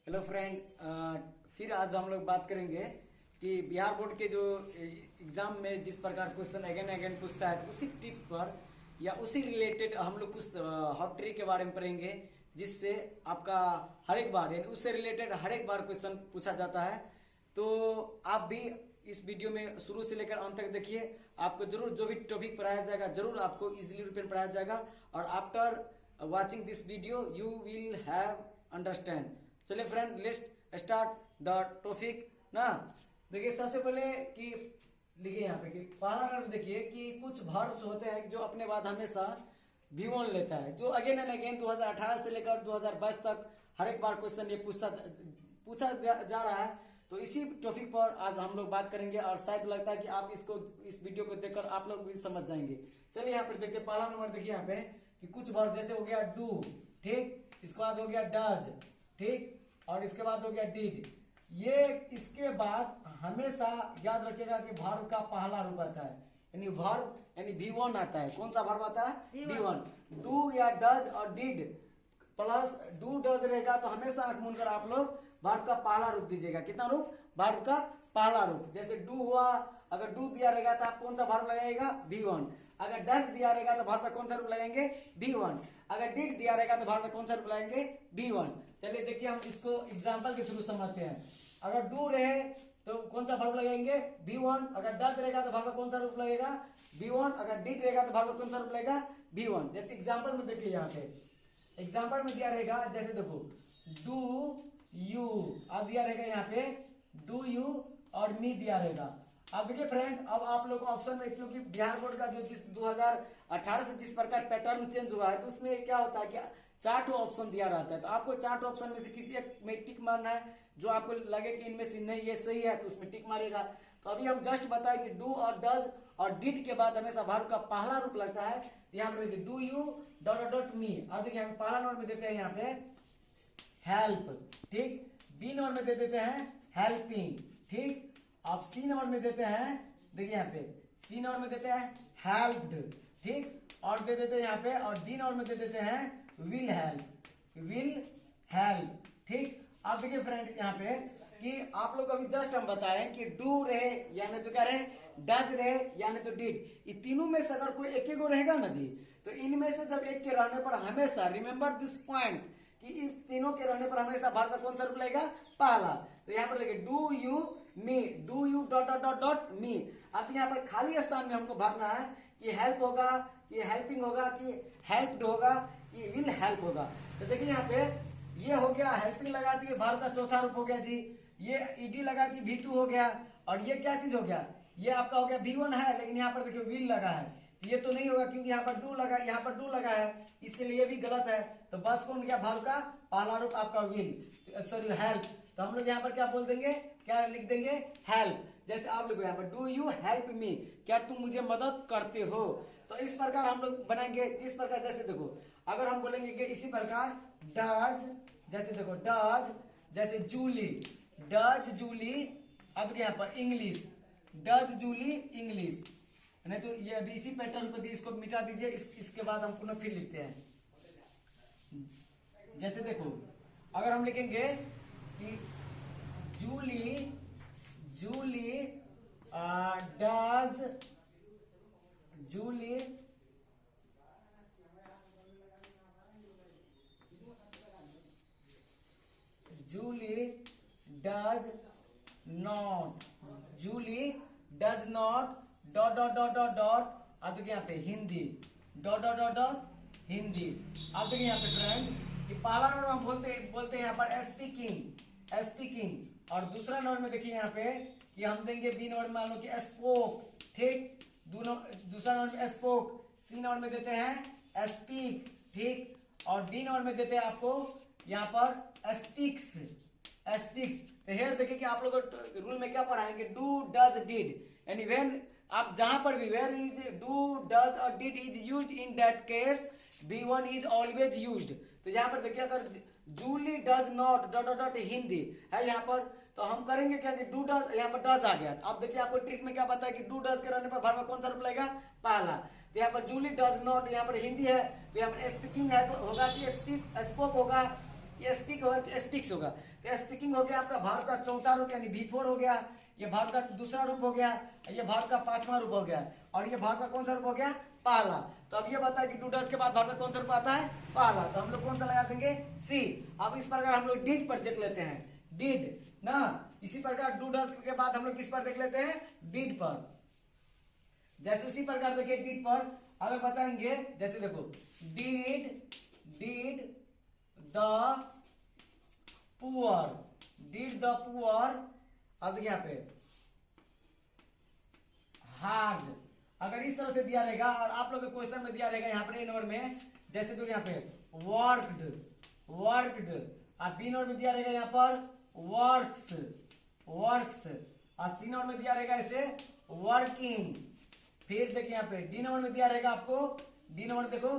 Hello friend, फिर आज हम लोग बात करेंगे कि बिहार बोर्ड के जो एग्जाम में जिस प्रकार क्वेश्चन अगेन अगेन पूछता है उसी टिप्स पर या उसी रिलेटेड हम लोग कुछ हॉट ट्रिक के बारे में पढ़ेंगे, जिससे आपका हर एक बार यानी उससे रिलेटेड हर एक बार क्वेश्चन पूछा जाता है। तो आप भी इस वीडियो में शुरू से लेकर अंत तक देखिए, आपको जरूर जो भी टॉपिक पढ़ाया जाएगा जरूर आपको इजीली रूप में पढ़ाया जाएगा और after watching this video you will have understand. चलिए friend, let's start the topic ना। देखिए सबसे पहले कि लिखिए यहाँ पे कि पहला वर्ब देखिए कि कुछ वर्ब्स होते हैं जो अपने बाद हमेशा V1 लेता है, जो अगेन एंड अगेन 2018 से लेकर 2022 तक हर एक बार क्वेश्चन ये पूछा जा रहा है। तो इसी टॉपिक पर आज हम लोग बात करेंगे और शायद लगता है कि आप इस वीडियो को देखकर आप लोग भी समझ जाएंगे। चलिए यहाँ पर देखते पहला नंबर देखिए यहाँ पे कि कुछ वर्ब जैसे हो गया डू, ठीक, इसके बाद हो गया डज, ठीक, और इसके बाद हो गया डिड। ये इसके बाद हमेशा याद रखिएगा कि वर्ब का पहला रूप आता है, यानी वर्ब यानी V1 आता है। कौन सा वर्ब आता है? V1। डू या डज और डिड प्लस डू डज रहेगा तो हमेशा आंख मूंद कर आप लोग वर्ब का पहला रूप दीजिएगा। कितना रूप? वर्ब का पहला रूप। जैसे डू हुआ, अगर डू दिया रहेगा तो आप कौन सा वर्ब लगाइएगा? V1। अगर डज दिया रहेगा तो वर्ब का कौन सा रूप लगाएंगे? V1। अगर डिड दिया रहेगा तो वर्ब का कौन सा रूप लगाएंगे? V1। चलिए देखिए हम इसको एग्जांपल के थ्रू समझते हैं। अगर डू रहे तो कौन सा वर्ब लगाएंगे? V1। अगर डज रहेगा तो वर्ब का कौन सा रूप लगेगा? V1। अगर डिड रहेगा तो वर्ब का कौन सा रूप लगेगा? V1। जैसे एग्जांपल में देखिए, यहाँ पे एग्जांपल में दिया रहेगा, जैसे देखो डू यू, अब दिया रहेगा यहाँ पे डू यू और मी दिया रहेगा। अब देखिए फ्रेंड, अब आप लोग ऑप्शन में, क्योंकि बिहार बोर्ड का जो जिस 2018 से जिस प्रकार पैटर्न चेंज हुआ है तो उसमें क्या होता है कि 4 ऑप्शन दिया रहता है। तो आपको 4 ऑप्शन में से किसी एक में टिक मारना है, जो आपको लगे कि इनमें से नहीं ये सही है तो उसमें टिक मारेगा। तो अभी हम जस्ट बताए कि डू और डज और डिड के बाद हमेशा वर्ब का पहला रूप लगता है। तो यहाँ पे देखिए डू यू डॉट डॉट मी। अब देखिए हम पहला नंबर में देते हैं यहाँ पे हेल्प, ठीक, बी नंबर में दे देते हैं हेल्पिंग, ठीक, अब सी नंबर में देते हैं, देखिए यहाँ पे सी नंबर में देते हैं हेल्प्ड, ठीक, और दे देते हैं यहाँ पे, और डी नंबर में दे देते हैं विल हेल्प, ठीक। अब देखिए फ्रेंड यहाँ पे कि आप लोग अभी जस्ट हम बताए कि डू रहे या नहीं तो क्या रहे, डज रहे या नहीं तो डिड, ये तीनों में से अगर कोई एक रहेगा ना जी, तो इनमें से जब एक के रहने पर हमेशा रिमेंबर दिस पॉइंट कि इस तीनों के रहने पर हमेशा वर्ब का कौन सा रूप लगेगा? पहला। तो यहाँ पर देखिए do you me, do U dot dot dot dot मी। अब यहाँ पर खाली स्थान में हमको भरना है कि हेल्प होगा, कि हेल्पिंग होगा, कि हेल्प्ड होगा, कि विल हेल्प होगा। तो देखिए यहाँ पे ये हो गया, हेल्पिंग लगा दी, वर्ब का चौथा रूप हो गया जी। ये ईडी लगा दी, V2 हो गया। और ये क्या चीज हो गया? ये आपका हो गया V1 है, लेकिन यहाँ पर देखिए विल लगा है, तो ये तो नहीं होगा क्योंकि यहाँ पर डू लगा, यहाँ पर डू लगा है, इसलिए भी गलत है। तो बस कौन गया? वर्ब का पहला रूप आपका विल, सॉरी हेल्प। तो हम लोग यहाँ पर क्या बोल देंगे, क्या लिख देंगे? हेल्प। जैसे आप लिखो यहाँ पर डू यू हेल्प मी, क्या तुम मुझे मदद करते हो। तो इस प्रकार हम लोग बनाएंगे, इस प्रकार जैसे देखो अगर हम बोलेंगे कि इसी प्रकार डज, जैसे देखो डज, जैसे जूली, डज जूली, अब यहाँ पर इंग्लिश, डज जूली इंग्लिश, नहीं तो ये अभी इसी पैटर्न पर इसको मिटा दीजिए। इसके बाद हम पुनः फिर लिखते हैं। जैसे देखो अगर हम लिखेंगे कि Julie does Julie does not, Julie does not dot dot dot dot dot. अब देखिए यहाँ पे Hindi, dot dot dot dot Hindi. अब देखिए यहाँ पे फ्रेंड कि पहला नंबर हम बोलते हैं यहाँ पर स्पीकिंग, और दूसरा नंबर में देखिए यहाँ पे कि हम देंगे बी नंबर में, मान लो कि स्पोक, ठीक, दूसरा नंबर में स्पोक, सी नंबर में देते हैं स्पीक, ठीक, और डी नंबर में देते हैं आपको यहाँ पर स्पीक्स। तो हेयर देखिए कि आप लोग रूल में क्या पढ़ाएंगे? डू डज डिड, यानी व्हेन आप जहां पर भी वेयर इज डू डज और did is used, in that case V1 is always used. तो यहाँ पर देखिए अगर Julie does not dot dot dot Hindi है यहाँ पर, तो हम करेंगे क्या कि डू डज, यहाँ पर डज आ गया। अब देखिए आपको ट्रिक में क्या पता है कि डू डज के रहने पर वर्ब कौन सा रूप लगेगा? पहला। तो यहाँ पर जूली डज नॉट, यहाँ पर हिंदी है, तो यहाँ पर स्पीकिंग है तो होगा कि स्पोक होगा, ये स्पीक होगा कि स्पीक्स होगा। तो स्पीकिंग हो गया आपका भार्ब का चौथा रूप यानी V4 हो गया, ये भार्ब का दूसरा रूप हो गया, ये भार्ब का पांचवा रूप हो गया, और ये भार्ब का कौन सा रूप हो गया, पहला। तो अब ये बता कि डू डज के बाद भार्ब का कौन सा रूप आता है, पहला। तो हम लोग कौन सा लगा देंगे, सी। अब इस प्रकार हम लोग डिड पर देख लेते हैं, डिड ना। इसी प्रकार डू डज के बाद हम लोग किस पर देख लेते हैं, डिड पर। जैसे उसी प्रकार देखिए डिड पर अगर बताएंगे, जैसे देखो did the poor, did the poor. अब देखिए यहाँ पे हार्ड, अगर इस तरह से दिया रहेगा और आप लोग क्वेश्चन में दिया रहेगा यहाँ पर ए नंबर में, जैसे तो यहाँ पे वर्कड, वर्कड, और बी नंबर में दिया रहेगा यहाँ पर वर्क्स, वर्क्स, और सी नंबर में दिया रहेगा ऐसे वर्किंग। फिर देखिए यहाँ पे डी नंबर में दिया रहेगा आपको, डी नंबर देखो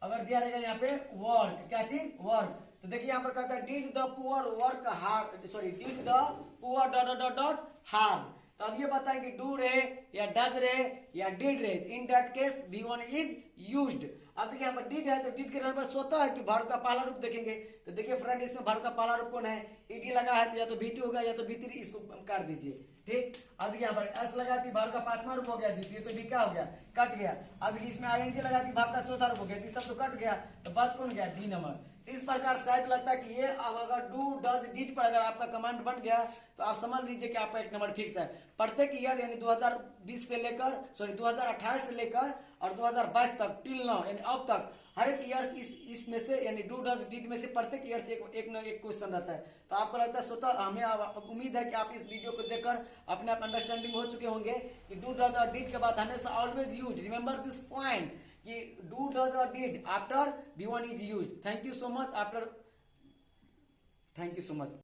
अगर दिया रहेगा यहाँ पे वर्क, क्या चीज, वर्क। तो देखिए यहाँ पर कहता है did the poor work hard, sorry did the poor dot dot dot hard. तो अब ये बताएं कि डू रहे या डज रहे या डिड रहे, इन that case V1 is used. अब देखिए यहाँ पर डिड है, तो डिड के नंबर स्वतः है कि भार्ब का पहला रूप देखेंगे। तो देखिए फ्रेंड इसमें भार्ब का पहला रूप कौन है, ईडी लगा है, तो या तो V2 होगा या तो V3, इसको काट दीजिए, ठीक। अब देखिए यहाँ पर एस लगा दी, भार्ब का पांचवा रूप हो गया, जीतिए तो भी क्या हो गया, कट गया। अब इसमें आईएनजी लगा दी, भार्ब का चौथा रूप हो गया, सब तो कट गया, तो बात कौन गया, डी नंबर। इस प्रकार शायद लगता है कि ये अब अगर डू डज डिड पर अगर आपका कमांड बन गया तो आप समझ लीजिए कि आपका एक नंबर फिक्स है। प्रत्येक ईयर यानी 2020 से लेकर, सॉरी 2018 से लेकर और 2022 तक टिल नाउ यानी अब तक हर एक ईयर इसमें से यानी डू डज डिड में से प्रत्येक ईयर से एक न एक क्वेश्चन रहता है। तो आपको लगता है स्वतः हमें उम्मीद है कि आप इस वीडियो को देखकर अपने आप अंडरस्टैंडिंग हो चुके होंगे कि डू डज और डिड के बाद हमेशा always use, remember this point कि डू डज और did after V1 is used. Thank you so much after, thank you so much.